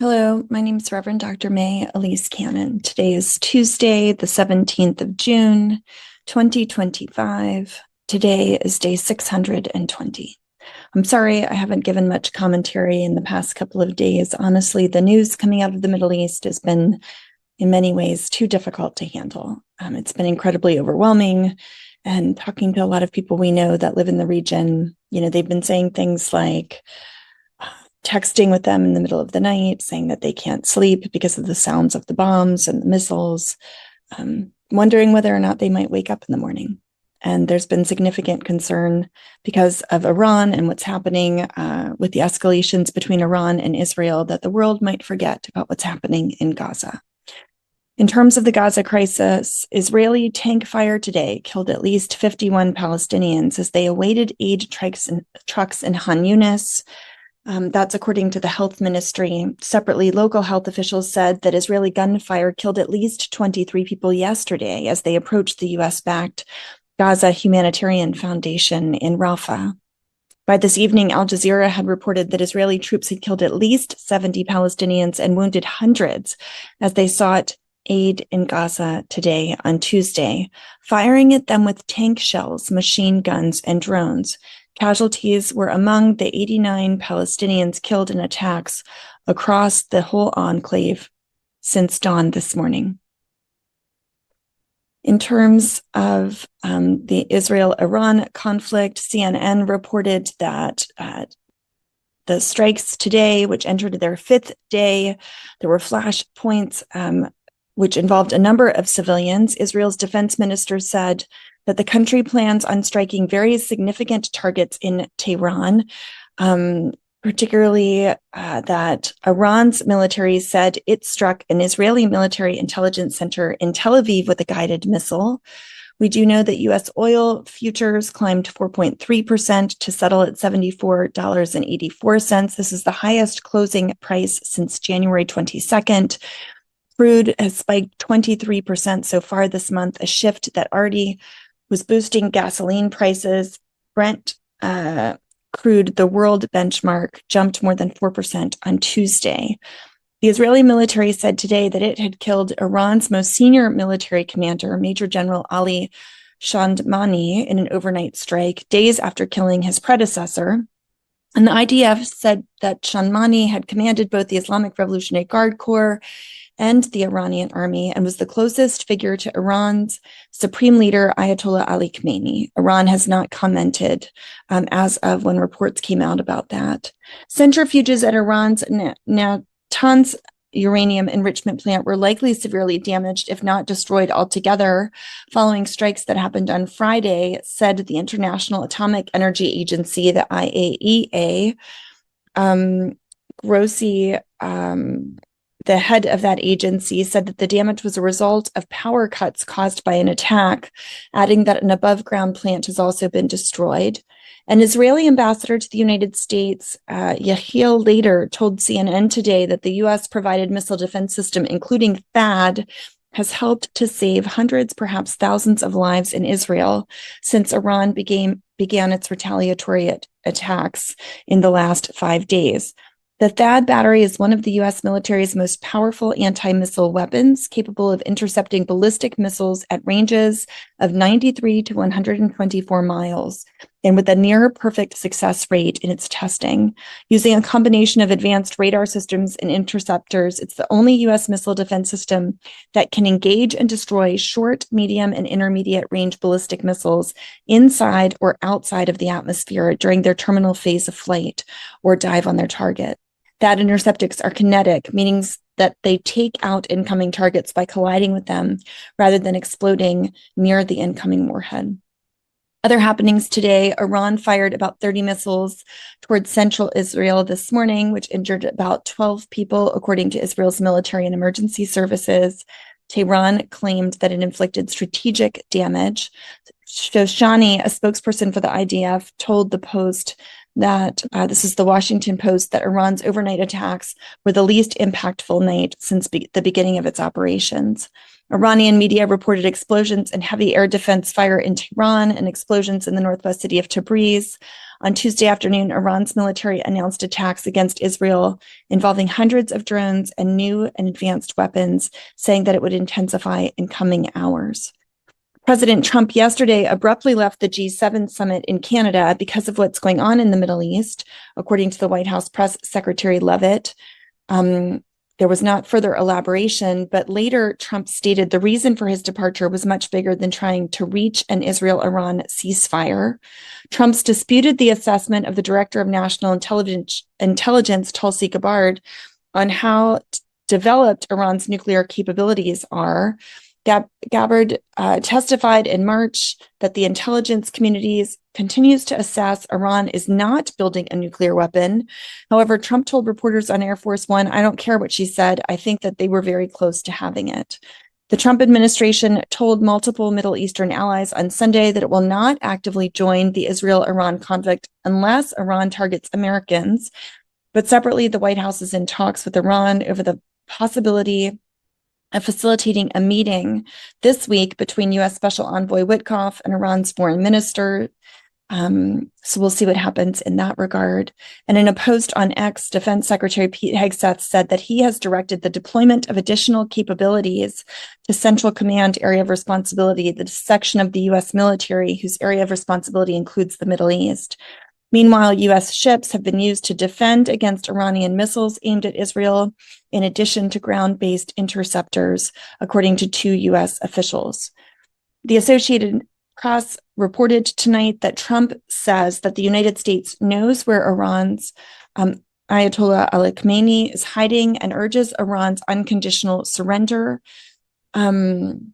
Hello, my name is Reverend Dr. May Elise Cannon. Today is Tuesday, the 17th of June, 2025. Today is day 620. I'm sorry I haven't given much commentary in the past couple of days. Honestly, the news coming out of the Middle East has been, in many ways, too difficult to handle. It's been incredibly overwhelming. And talking to a lot of people we know that live in the region, they've been saying things like, texting with them in the middle of the night, saying that they can't sleep because of the sounds of the bombs and the missiles, wondering whether or not they might wake up in the morning. And there's been significant concern because of Iran and what's happening with the escalations between Iran and Israel, that the world might forget about what's happening in Gaza. In terms of the Gaza crisis, Israeli tank fire today killed at least 51 Palestinians as they awaited aid trucks in Han Yunis. That's according to the health ministry. Separately, local health officials said that Israeli gunfire killed at least 23 people yesterday as they approached the U.S.-backed Gaza Humanitarian Foundation in Rafah. By this evening, Al Jazeera had reported that Israeli troops had killed at least 70 Palestinians and wounded hundreds as they sought aid in Gaza today on Tuesday, firing at them with tank shells, machine guns, and drones. Casualties were among the 89 Palestinians killed in attacks across the whole enclave since dawn this morning. In terms of the Israel-Iran conflict, CNN reported that the strikes today, which entered their fifth day, there were flashpoints which involved a number of civilians. Israel's defense minister said that the country plans on striking very significant targets in Tehran, particularly that Iran's military said it struck an Israeli military intelligence center in Tel Aviv with a guided missile. We do know that U.S. oil futures climbed 4.3% to settle at $74.84. This is the highest closing price since January 22nd. Crude has spiked 23% so far this month, a shift that already was boosting gasoline prices. Brent crude, the world benchmark, jumped more than 4% on Tuesday. The Israeli military said today that it had killed Iran's most senior military commander, Major General Ali Shandmani, in an overnight strike, days after killing his predecessor. And the IDF said that Shandmani had commanded both the Islamic Revolutionary Guard Corps and the Iranian army, and was the closest figure to Iran's supreme leader, Ayatollah Ali Khamenei. Iran has not commented as of when reports came out about that. Centrifuges at Iran's Natanz uranium enrichment plant were likely severely damaged, if not destroyed altogether, following strikes that happened on Friday, said the International Atomic Energy Agency, the IAEA. Grossi, the head of that agency, said that the damage was a result of power cuts caused by an attack, adding that an above-ground plant has also been destroyed. An Israeli ambassador to the United States, Yehiel later, told CNN today that the U.S.-provided missile defense system, including THAAD, has helped to save hundreds, perhaps thousands of lives in Israel since Iran began its retaliatory attacks in the last 5 days. The THAAD battery is one of the U.S. military's most powerful anti-missile weapons, capable of intercepting ballistic missiles at ranges of 93 to 124 miles, and with a near-perfect success rate in its testing. Using a combination of advanced radar systems and interceptors, it's the only U.S. missile defense system that can engage and destroy short, medium, and intermediate-range ballistic missiles inside or outside of the atmosphere during their terminal phase of flight or dive on their target. THAAD interceptors are kinetic, meaning that they take out incoming targets by colliding with them rather than exploding near the incoming warhead. Other happenings today: Iran fired about 30 missiles towards central Israel this morning, which injured about 12 people, according to Israel's military and emergency services. Tehran claimed that it inflicted strategic damage. Shoshani, a spokesperson for the IDF, told the Post that this is the Washington Post, that Iran's overnight attacks were the least impactful night since the beginning of its operations. Iranian media reported explosions and heavy air defense fire in Tehran and explosions in the northwest city of Tabriz. On Tuesday afternoon, Iran's military announced attacks against Israel involving hundreds of drones and new and advanced weapons, saying that it would intensify in coming hours. President Trump yesterday abruptly left the G7 summit in Canada because of what's going on in the Middle East, according to the White House press secretary Leavitt. There was not further elaboration, but later Trump stated the reason for his departure was much bigger than trying to reach an Israel-Iran ceasefire. Trump's disputed the assessment of the Director of National Intelligence, Tulsi Gabbard, on how developed Iran's nuclear capabilities are. Gabbard testified in March that the intelligence community continues to assess Iran is not building a nuclear weapon. However, Trump told reporters on Air Force One, "I don't care what she said. I think that they were very close to having it." The Trump administration told multiple Middle Eastern allies on Sunday that it will not actively join the Israel-Iran conflict unless Iran targets Americans. But separately, the White House is in talks with Iran over the possibility of facilitating a meeting this week between U.S. Special Envoy Witkoff and Iran's foreign minister. So we'll see what happens in that regard. And in a post on X, Defense Secretary Pete Hegseth said that he has directed the deployment of additional capabilities to Central Command Area of Responsibility, the section of the U.S. military whose area of responsibility includes the Middle East. Meanwhile, U.S. ships have been used to defend against Iranian missiles aimed at Israel, in addition to ground-based interceptors, according to 2 U.S. officials. The Associated Press reported tonight that Trump says that the United States knows where Iran's Ayatollah Ali Khamenei is hiding and urges Iran's unconditional surrender. Trump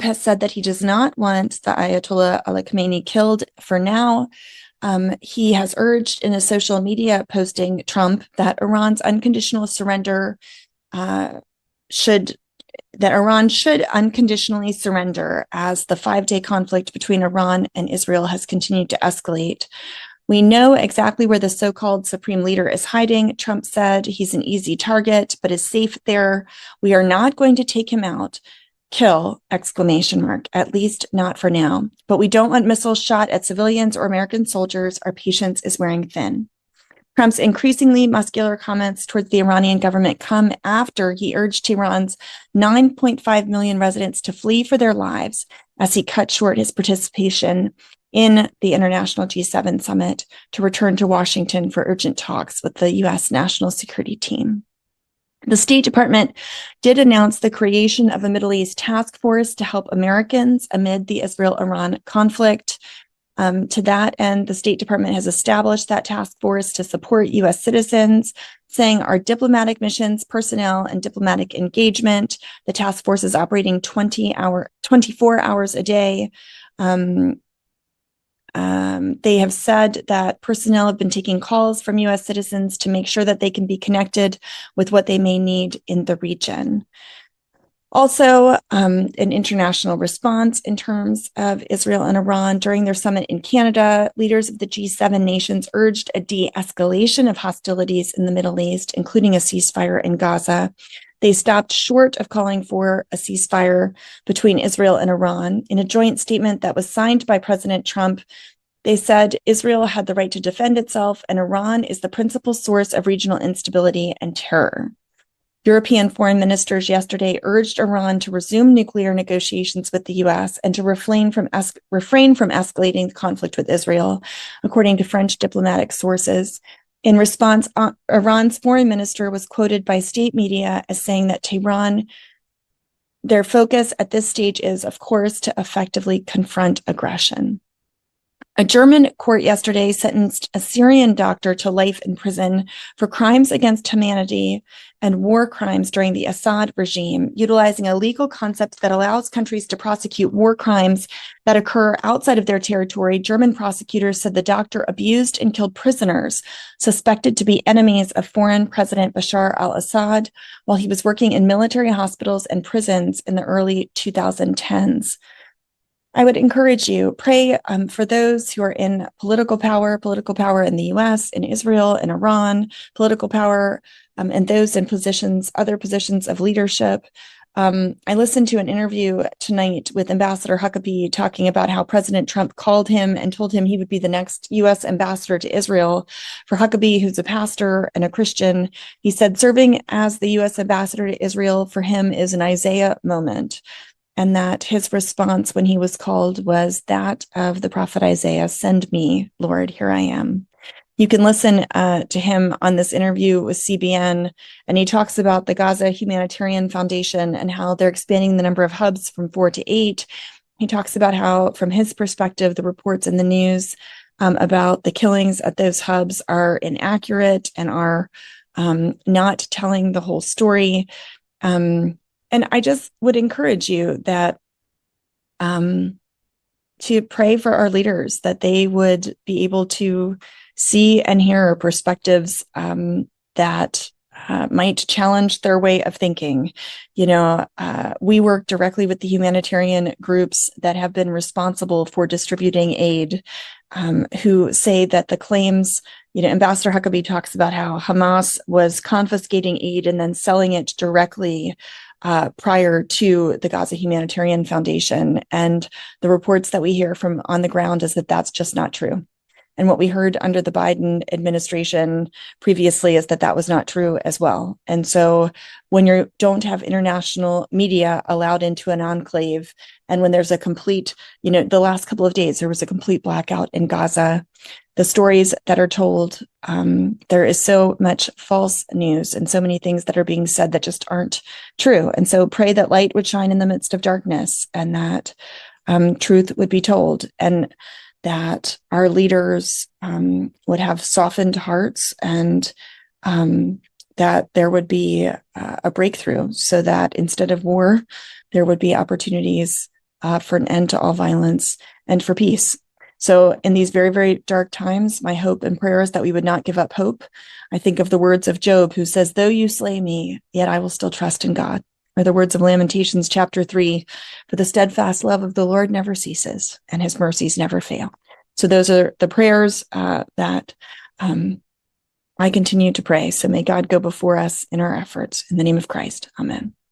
has said that he does not want the Ayatollah Ali Khamenei killed for now. He has urged in a social media posting, Trump, that Iran's unconditional surrender Iran should unconditionally surrender as the 5-day conflict between Iran and Israel has continued to escalate. We know exactly where the so-called supreme leader is hiding, Trump said. He's an easy target, but is safe there. We are not going to take him out. Kill, ! At least not for now. But we don't want missiles shot at civilians or American soldiers. Our patience is wearing thin. Trump's increasingly muscular comments towards the Iranian government come after he urged Tehran's 9.5 million residents to flee for their lives as he cut short his participation in the International G7 summit to return to Washington for urgent talks with the U.S. National Security Team. The State Department did announce the creation of a Middle East task force to help Americans amid the Israel-Iran conflict. To that end, the State Department has established that task force to support U.S. citizens, saying our diplomatic missions, personnel, and diplomatic engagement. The task force is operating 24 hours a day. They have said that personnel have been taking calls from U.S. citizens to make sure that they can be connected with what they may need in the region. Also, an international response in terms of Israel and Iran. During their summit in Canada, leaders of the G7 nations urged a de-escalation of hostilities in the Middle East, including a ceasefire in Gaza. They stopped short of calling for a ceasefire between Israel and Iran. In a joint statement that was signed by President Trump, they said Israel had the right to defend itself and Iran is the principal source of regional instability and terror. European foreign ministers yesterday urged Iran to resume nuclear negotiations with the U.S. and to refrain from escalating the conflict with Israel, according to French diplomatic sources. In response, Iran's foreign minister was quoted by state media as saying that Tehran, their focus at this stage is, of course, to effectively confront aggression. A German court yesterday sentenced a Syrian doctor to life in prison for crimes against humanity and war crimes during the Assad regime, utilizing a legal concept that allows countries to prosecute war crimes that occur outside of their territory. German prosecutors said the doctor abused and killed prisoners suspected to be enemies of foreign President Bashar al-Assad while he was working in military hospitals and prisons in the early 2010s. I would encourage you, pray for those who are in political power in the U.S., in Israel, in Iran, political power, and those in other positions of leadership. I listened to an interview tonight with Ambassador Huckabee talking about how President Trump called him and told him he would be the next U.S. ambassador to Israel. For Huckabee, who's a pastor and a Christian, he said serving as the U.S. ambassador to Israel for him is an Isaiah moment, and that his response when he was called was that of the prophet Isaiah, "Send me, Lord, here I am." You can listen to him on this interview with CBN, and he talks about the Gaza Humanitarian Foundation and how they're expanding the number of hubs from 4 to 8. He talks about how, from his perspective, the reports in the news about the killings at those hubs are inaccurate and are not telling the whole story. And I just would encourage you that to pray for our leaders, that they would be able to see and hear perspectives that might challenge their way of thinking. We work directly with the humanitarian groups that have been responsible for distributing aid, who say that the claims, Ambassador Huckabee talks about how Hamas was confiscating aid and then selling it directly prior to the Gaza Humanitarian Foundation. And the reports that we hear from on the ground is that that's just not true. And what we heard under the Biden administration previously is that that was not true as well. And so when you don't have international media allowed into an enclave, and when there's a complete, the last couple of days, there was a complete blackout in Gaza, the stories that are told, there is so much false news and so many things that are being said that just aren't true. And so pray that light would shine in the midst of darkness, and that truth would be told, and that our leaders would have softened hearts, and that there would be a breakthrough, so that instead of war, there would be opportunities for an end to all violence and for peace. So in these very, very dark times, my hope and prayer is that we would not give up hope. I think of the words of Job, who says, "Though you slay me, yet I will still trust in God." Or the words of Lamentations chapter 3, "For the steadfast love of the Lord never ceases, and his mercies never fail." So those are the prayers that I continue to pray. So may God go before us in our efforts. In the name of Christ, amen.